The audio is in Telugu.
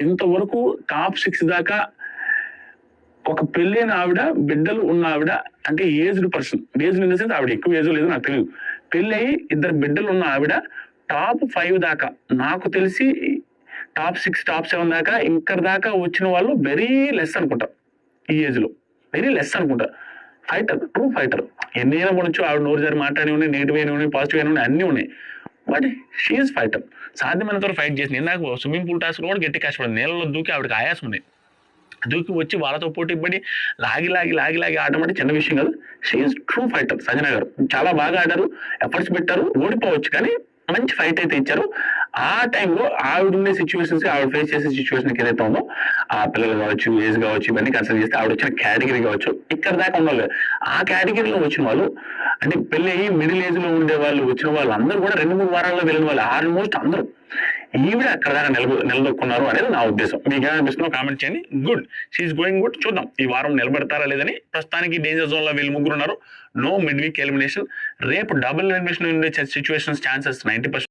ఇంతవరకు టాప్ 6 దాకా ఒక పెళ్ళైన ఆవిడ, బిడ్డలు ఉన్న ఆవిడ, అంటే aged person, aged in the sense ఆవిడ ఎక్కువ ఏజ్ లేదు నాకు తెలియదు, పెళ్ళయి 2 బిడ్డలు ఉన్న ఆవిడ టాప్ 5 దాకా నాకు తెలిసి టాప్ 6 టాప్ 7 దాకా ఇక్కడ దాకా వచ్చిన వాళ్ళు వెరీ లెస్ అనుకుంటా. ఈ ఏజ్ లో వెరీ లెస్ అనుకుంటా. Fighter, true fighter. ఎన్నైనా ఉండొచ్చు, ఆవిడ నోరు జారి మాట్లాడి ఉన్నాయి, నెగిటివ్ అయినా ఉన్నాయి, పాజిటివ్ అయినా ఉన్నాయి, అన్నీ ఉన్నాయి. But she's fighter. సాధ్యమైనంత వరకు ఫైట్ చేసింది. ఇందాక స్విమ్మింగ్ పూల్ టాస్క్ కూడా గట్టి కష్టపడింది. నీళ్ళలో దూకి ఆవిడకి ఆయాసం ఉంది. దూకి వచ్చి వాళ్ళతో పోటీ పడి లాగి ఆడమంటే చిన్న విషయం కాదు. She is true fighter. సంజన గారు చాలా బాగా ఆడారు, ఎఫర్ట్స్ పెట్టారు. ఓడిపోవచ్చు కానీ మంచి ఫైట్ అయితే ఇచ్చారు. ఆ టైంలో ఆవిడ ఉండే సిచ్యువేషన్స్, ఆవిడ ఫేస్ చేసే సిచ్యువేషన్ ఏదైతే ఉందో, ఆ పిల్లలు కావచ్చు, ఏజ్ కావచ్చు, ఇవన్నీ కన్సిడర్ చేస్తే ఆవిడ వచ్చిన కేటగిరీ కావచ్చు, ఇక్కడ దాకా ఉండాలి. ఆ కేటగిరీలో వచ్చిన వాళ్ళు, అంటే పెళ్లి అయ్యి మిడిల్ ఏజ్ లో ఉండే వాళ్ళు వచ్చిన వాళ్ళు అందరూ కూడా 2-3 వారాల్లో వెళ్ళిన వాళ్ళు ఆల్మోస్ట్ అందరూ ఈవిడ అక్కడ దాకా నిలదొక్కున్నారు అనేది నా ఉద్దేశం. మీకు ఏమనిపిస్తుందో కామెంట్ చేయండి. Good, she's going good. చూద్దాం ఈ వారం నిలబెడతారా లేదని. ప్రస్తుతానికి డేంజర్ జోన్ లో వీళ్ళు ముగ్గురు ఉన్నారు. No midweek elimination. రేపు డబుల్ ఎలిమినేషన్ ఉండే సిచ్యువేషన్స్ ఛాన్సెస్ 90%.